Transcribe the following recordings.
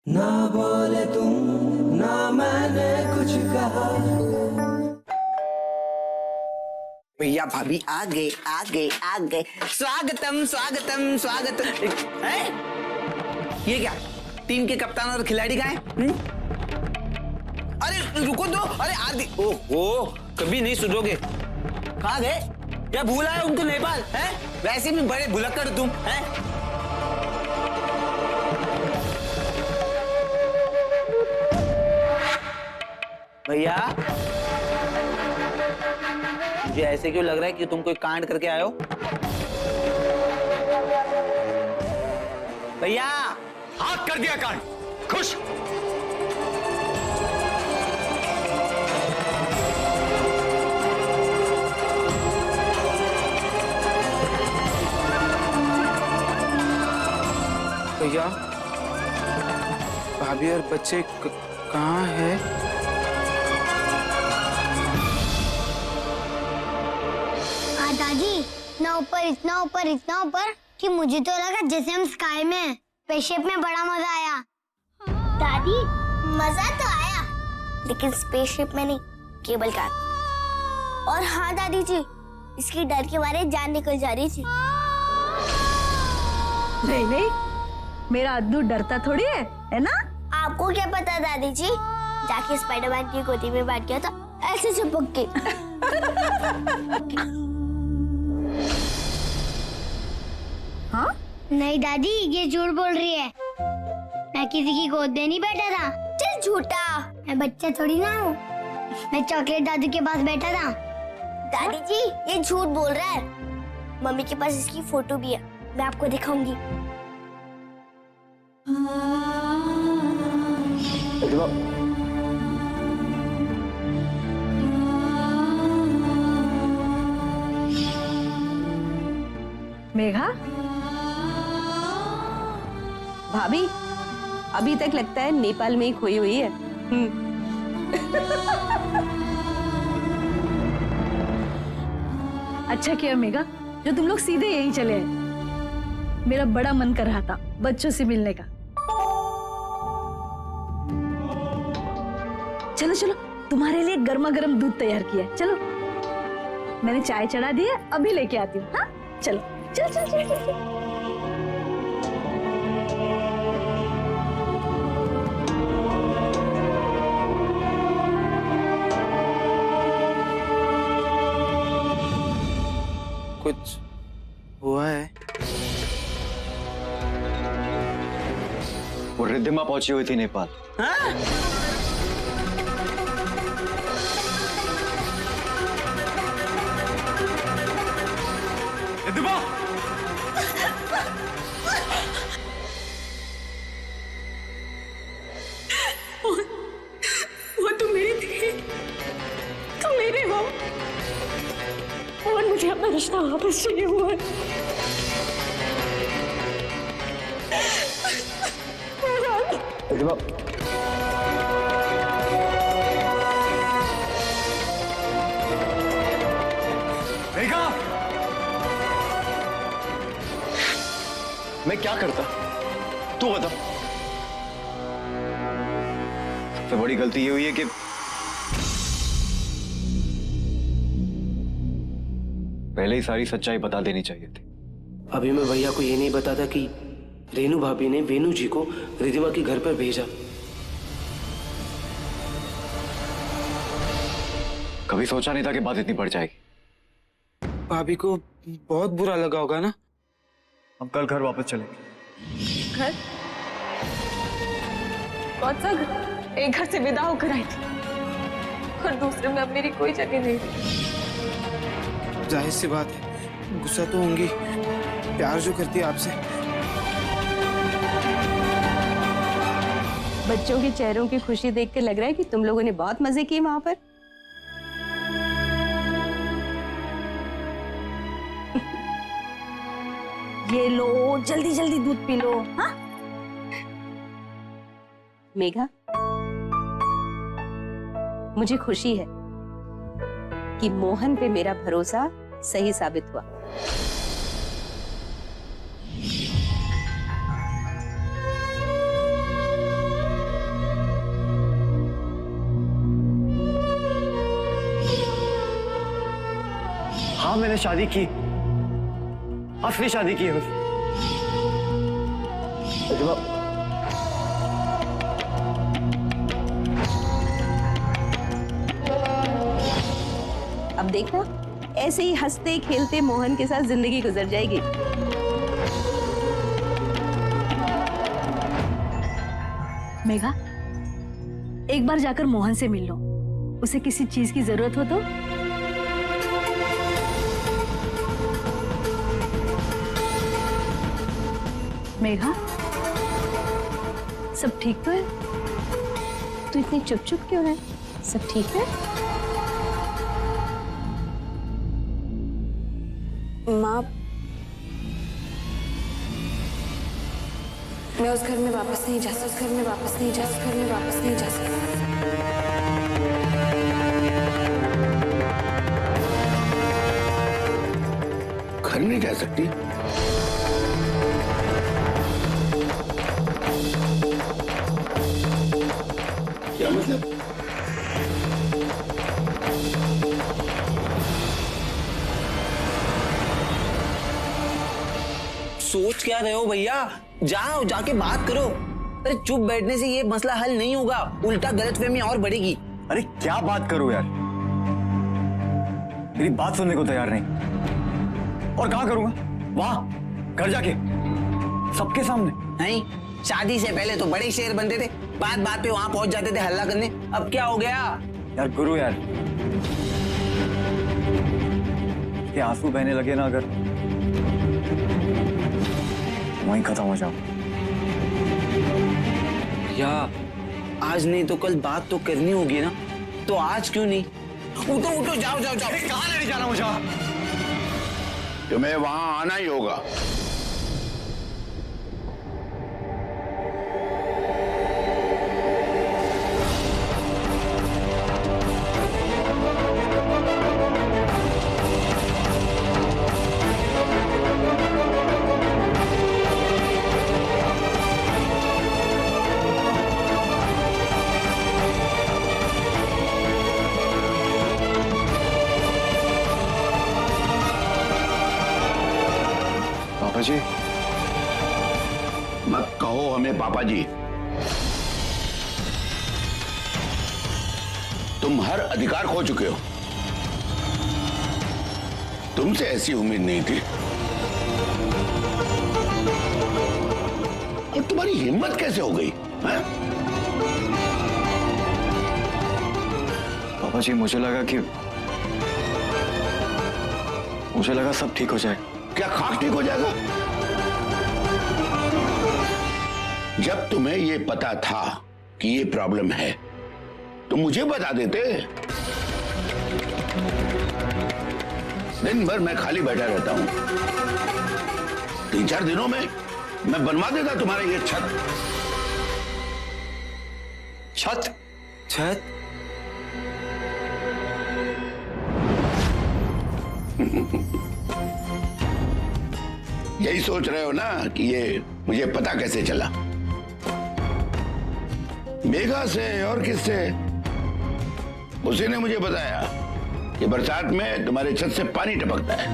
ना बोले तुम ना मैंने कुछ कहा। भैया भाभी आ गए आ गए आ गए। स्वागतम स्वागतम स्वागतम। है ये क्या, टीम के कप्तान और खिलाड़ी कहाँ हैं? अरे रुको दो, अरे आदि, ओहो कभी नहीं सुनोगे। कहाँ गए? क्या भूल आए उनको नेपाल? है वैसे भी बड़े भुलक्कड़ तुम हैं। भैया मुझे ऐसे क्यों लग रहा है कि तुम कोई कांड करके आए हो? भैया हाथ कर दिया कांड। खुश? भैया भाभी और बच्चे कहाँ हैं? दादी इतना ऊपर कि मुझे तो लगा जैसे हम स्काई में हैं। स्पेसशिप में बड़ा मजा आया। दादी मजा तो आया लेकिन स्पेसशिप में नहीं, केबल कार। और हाँ दादी जी, इसकी डर के बारे जान निकल जा रही थी। नहीं मेरा अद्दू डरता थोड़ी है ना? आपको क्या पता दादी जी, जाके स्पाइडरमैन की गोदी में बैठ गया था ऐसे चिपक के। हाँ? नहीं दादी ये झूठ बोल रही है, मैं किसी की गोद में नहीं बैठा था। चल झूठा, मैं बच्चा थोड़ी ना हूँ, मैं चॉकलेट दादू के पास बैठा था। दादी जी ये झूठ बोल रहा है, मम्मी के पास इसकी फोटो भी है, मैं आपको दिखाऊंगी। मेघा भाभी अभी तक लगता है नेपाल में ही खोई हुई है। अच्छा किया मेघा जो तुम लोग सीधे यहीं चले आए। मेरा बड़ा मन कर रहा था बच्चों से मिलने का। चलो चलो तुम्हारे लिए गर्मा गर्म दूध तैयार किया है, चलो मैंने चाय चढ़ा दी है, अभी लेके आती हूँ। हाँ चलो चल चल चल चल, चल। कुछ हुआ है? वो रिद्धिमा पहुंची हुई थी नेपाल। हाँ? रिद्धिमा वो तुम मेरी थी, तुम मेरे हो, और मुझे अपना रिश्ता वापस चाहिए हुआ है। रिद्धिमा मेघा, मैं क्या करता तू बता। सबसे बड़ी गलती ये हुई है कि पहले ही सारी सच्चाई बता देनी चाहिए थी। अभी मैं भैया को ये नहीं बताता कि रेनू भाभी ने वेनू जी को रिद्धिमा के घर पर भेजा। कभी सोचा नहीं था कि बात इतनी बढ़ जाएगी। भाभी को बहुत बुरा लगा होगा ना? हम कल घर वापस चलेंगे। घर? कौन सा घर? एक घर से विदा होकर आई थी और दूसरे में अब मेरी कोई जगह नहीं थी। जाहिर सी बात है, गुस्सा तो होंगी, प्यार जो करती है आपसे। बच्चों के चेहरों की खुशी देख के लग रहा है कि तुम लोगों ने बहुत मजे किए वहां पर। ये लो जल्दी जल्दी दूध पी लो। हाँ मेघा मुझे खुशी है कि मोहन पे मेरा भरोसा सही साबित हुआ। मैंने शादी की, असली शादी की है। अब देखना, ऐसे ही हंसते खेलते मोहन के साथ जिंदगी गुजर जाएगी। मेघा, एक बार जाकर मोहन से मिल लो, उसे किसी चीज की जरूरत हो तो। मेघा, सब ठीक तो है? तू इतनी चुप चुप क्यों है? सब ठीक है? माँ, मैं उस घर में वापस नहीं जा सकती, उस घर में वापस नहीं जा सकती, उस घर में वापस नहीं जा सकती। घर नहीं जा सकती? क्या मतलब? सोच क्या रहे हो भैया? जाओ, जाके बात करो। अरे चुप बैठने से ये मसला हल नहीं होगा, उल्टा गलतफहमी और बढ़ेगी। अरे क्या बात करूं यार, मेरी बात सुनने को तैयार नहीं। और कहाँ करूंगा? वहां घर जाके सबके सामने? नहीं, शादी से पहले तो बड़े शेर बनते थे, बात बात पे वहां पहुंच जाते थे हल्ला करने। अब क्या हो गया? यार गुरु यार, ये आंसू बहने लगे ना, अगर वहीं खत्म हो जाओ। या आज नहीं तो कल बात तो करनी होगी ना, तो आज क्यों नहीं? उठो उठो, जाओ जाओ जाओ। कहाँ लेने जाना मुझे? तुम्हें वहां आना ही होगा। पापा जी, मत कहो हमें पापा जी। तुम हर अधिकार खो चुके हो। तुमसे ऐसी उम्मीद नहीं थी। और तुम्हारी हिम्मत कैसे हो गई? हैं? पापा जी, मुझे लगा सब ठीक हो जाए। क्या खाक ठीक हो जाएगा? जब तुम्हें ये पता था कि ये प्रॉब्लम है तो मुझे बता देते। दिन भर मैं खाली बैठा रहता हूं, 3-4 दिनों में मैं बनवा देता तुम्हारा ये छत। छत? छत? यही सोच रहे हो ना कि ये मुझे पता कैसे चला? मेघा से और किससे? उसी ने मुझे बताया कि बरसात में तुम्हारे छत से पानी टपकता है,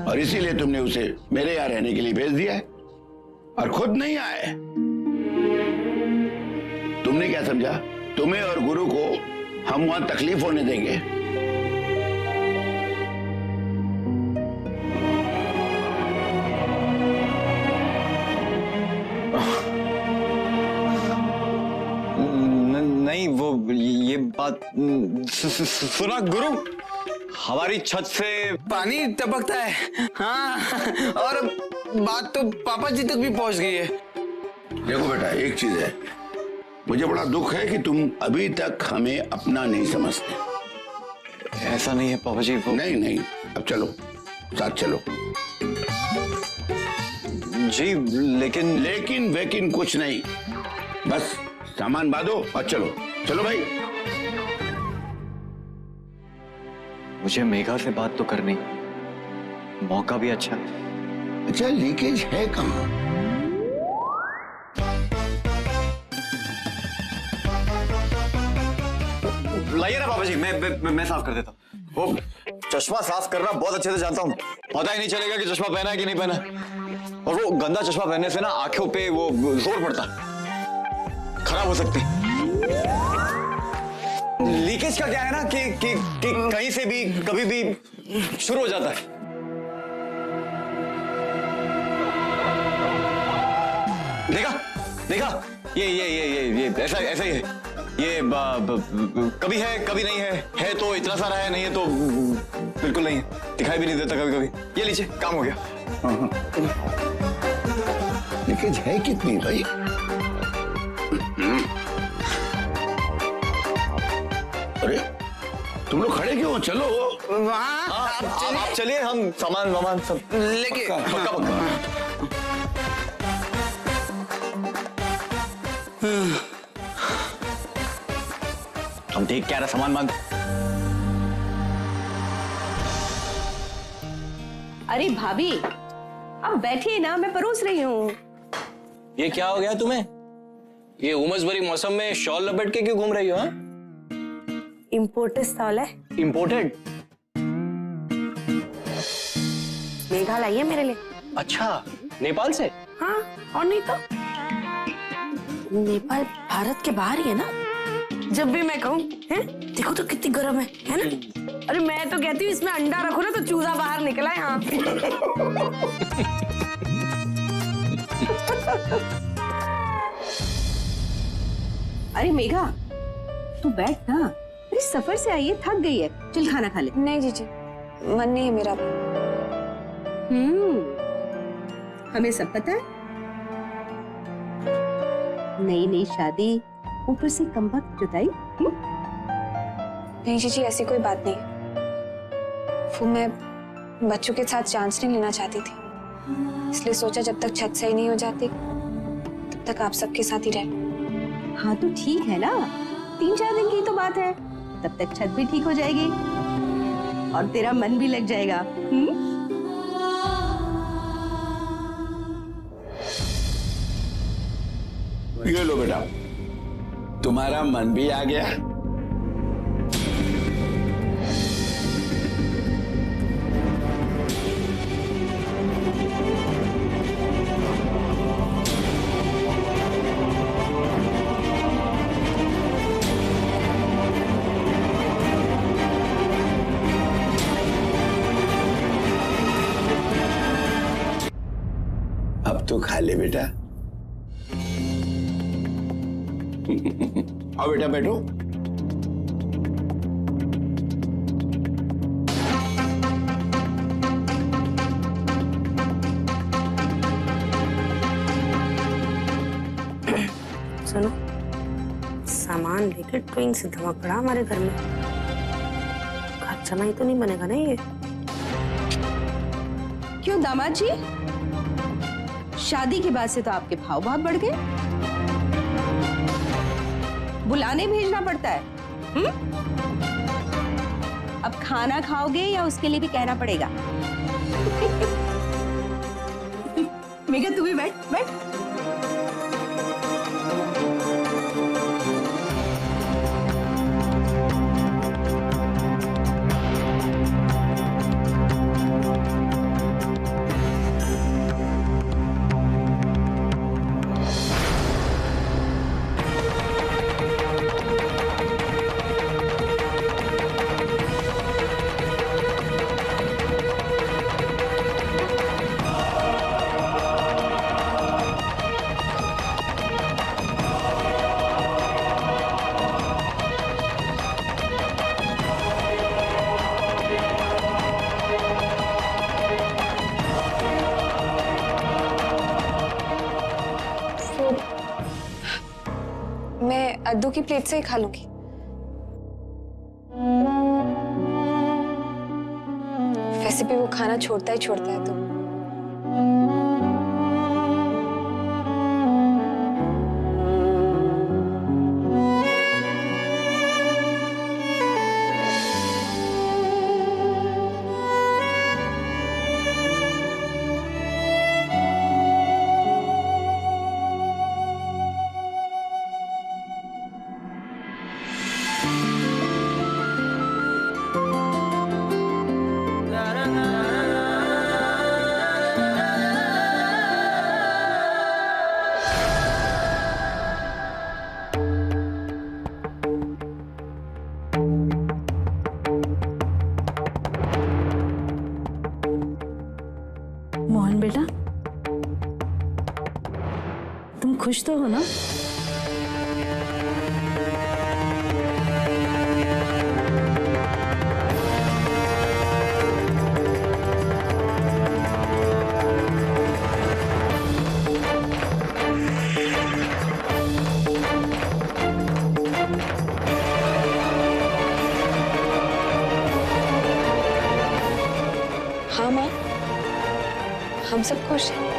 और इसीलिए तुमने उसे मेरे यहाँ रहने के लिए भेज दिया है और खुद नहीं आए। तुमने क्या समझा तुम्हें और गुरु को हम वहां तकलीफ होने देंगे? नहीं, वो ये बात सुना गुरु, हमारी छत से पानी टपकता है। हाँ, और बात तो पापा जी तक भी पहुंच गई है। देखो बेटा, एक चीज है, मुझे बड़ा दुख है कि तुम अभी तक हमें अपना नहीं समझते। ऐसा नहीं है पापा जी। नहीं नहीं, अब चलो, साथ चलो। जी लेकिन वेकिन कुछ नहीं, बस सामान बांधो और चलो। चलो भाई। मुझे मेघा से बात तो करनी, मौका भी अच्छा है। अच्छा, लीकेज है कहाँ? लाइए ना पापा जी, मैं साफ कर देता हूँ। वो चश्मा साफ करना बहुत अच्छे से जानता हूँ, पता ही नहीं चलेगा कि चश्मा पहना है कि नहीं पहना। और वो गंदा चश्मा पहनने से ना आंखों पे वो जोर पड़ता, खराब हो सकती। लीकेज का क्या है ना कि कहीं से भी कभी भी शुरू हो जाता है। देखा ये ऐसा ही है। ये कभी है कभी नहीं है तो इतना सारा है, नहीं है तो बिल्कुल नहीं है, दिखाई भी नहीं देता कभी कभी। ये लीजिए, काम हो गया। लीकेज है कितनी भाई? अरे तुम लोग खड़े क्यों? चलो वहाँ आप चलिए, हम सामान सब लेके पक्का। हम ठीक क्या रहा, सामान बांध। अरे भाभी, अब बैठिए ना, मैं परोस रही हूँ। ये क्या हो गया तुम्हें? ये उमस भरी मौसम में शॉल लपेट के क्यों घूम रही हो? इम्पोर्टेड स्टॉल है। इम्पोर्टेड? मेघा लाई है मेरे लिए। अच्छा, नेपाल से? हाँ, और नहीं तो नेपाल भारत के बाहर ही है ना। जब भी मैं कहूँ, देखो तो कितनी गर्म है ना? अरे मैं तो कहती हूँ इसमें अंडा रखो ना तो चूजा बाहर निकला है यहाँ। अरे मेघा, तू बैठ ना, अरे सफर से आई है, थक गई है, चल खाना खा ले। नहीं जीजी, मन नहीं है मेरा। हमें सब पता है। नई शादी, ऊपर से कम वक्त जुदाई। नहीं जीजी, ऐसी कोई बात नहीं है। वो मैं बच्चों के साथ चांस नहीं लेना चाहती थी, इसलिए सोचा जब तक छत सही नहीं हो जाती तब तक आप सबके साथ ही रहे। हाँ तो ठीक है ना, 3-4 दिन की तो बात है, तब तक छत भी ठीक हो जाएगी और तेरा मन भी लग जाएगा। ये लो बेटा, तुम्हारा मन भी आ गया। अब तो खा ले बेटा। आओ बेटा, बैठो। सुनो, सामान लेकर ट्रेन से धमा पड़ा हमारे घर में। खर्चा नहीं तो नहीं बनेगा ना ये? क्यों दामाद जी, शादी के बाद से तो आपके भाव बहुत बढ़ गए, बुलाने भेजना पड़ता है। अब खाना खाओगे या उसके लिए भी कहना पड़ेगा? मेघा तू भी बैठ बैठ। मैं अद्दू की प्लेट से ही खा लूंगी। वैसे भी वो खाना छोड़ता है तो। तुम खुश तो हो ना? हाँ माँ, हम सब खुश हैं।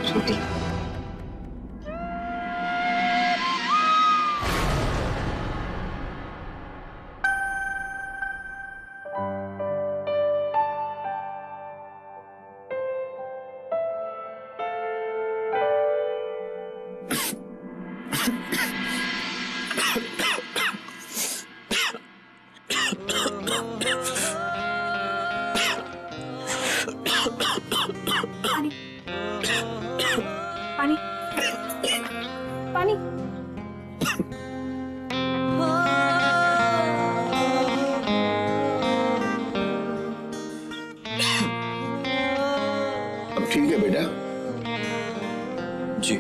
रोटी। पानी पानी। अब ठीक है बेटा? जी।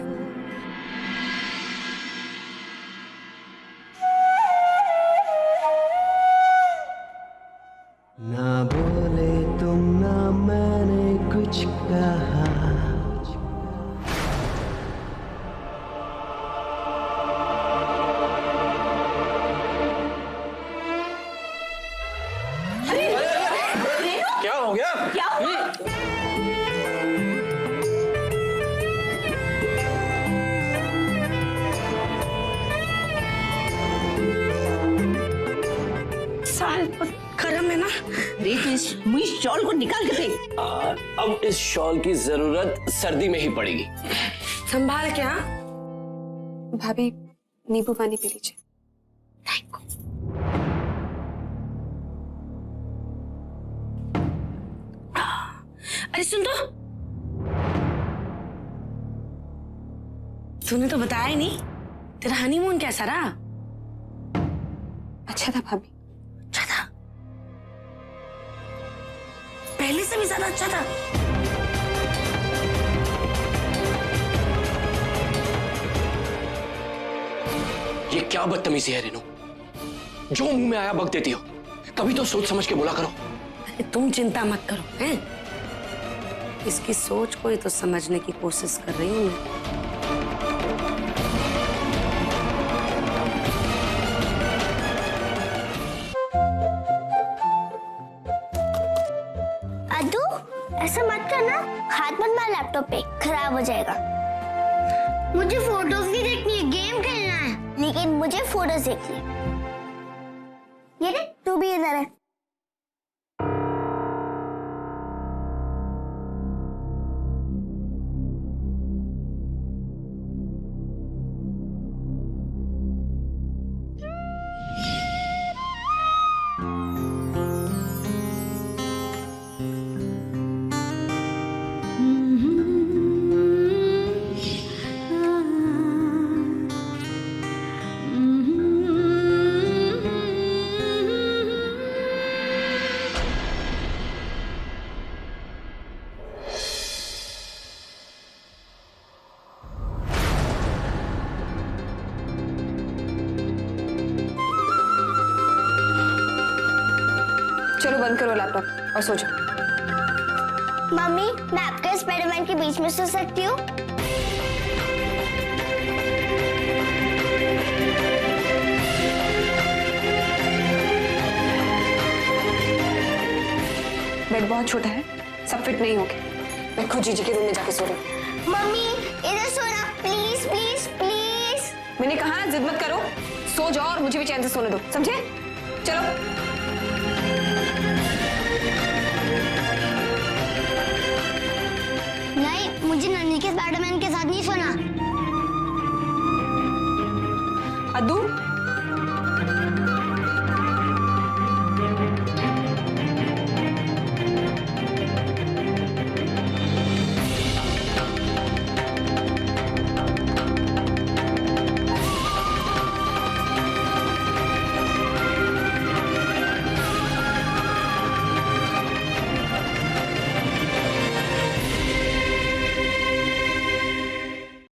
ना बोले तुम ना मैंने कुछ कहा। क्या हो गया? क्या हुआ? साल गरम है ना? मुझे शॉल को निकाल के फेंक। अब इस शॉल की जरूरत सर्दी में ही पड़ेगी। संभाल के। हाँ भाभी, नींबू पानी पी लीजिए। अरे सुन तो, तूने तो बताया ही नहीं, तेरा हनीमून कैसा रहा? अच्छा था भाभी। अच्छा था? पहले से भी ज्यादा अच्छा था? ये क्या बदतमीजी है रेनू? जो मुंह में आया बक देती हो। कभी तो सोच समझ के बोला करो। अरे तुम चिंता मत करो, हैं? इसकी सोच को ही तो समझने की कोशिश कर रही हूं मैं। अद्दू, ऐसा मत करना, हाथ मत मार लैपटॉप पे, खराब हो जाएगा। मुझे फोटोज नहीं देखनी है, गेम खेलना है। लेकिन मुझे फोटोज देखनी है। ये देख, तू भी इधर है। चलो बंद करो लैपटॉप और सो जाओ। मम्मी, मैं आपके स्पाइडरमैन के बीच में सो सकती हूँ? बेड बहुत छोटा है, सब फिट नहीं होगे। मैं खुद जीजी के रूम में जाके सो रही हूँ। मम्मी, इधर सोना, प्लीज प्लीज प्लीज। मैंने कहा ना, जिद मत करो, सो जाओ और मुझे भी चैन से सोने दो, समझे? चलो।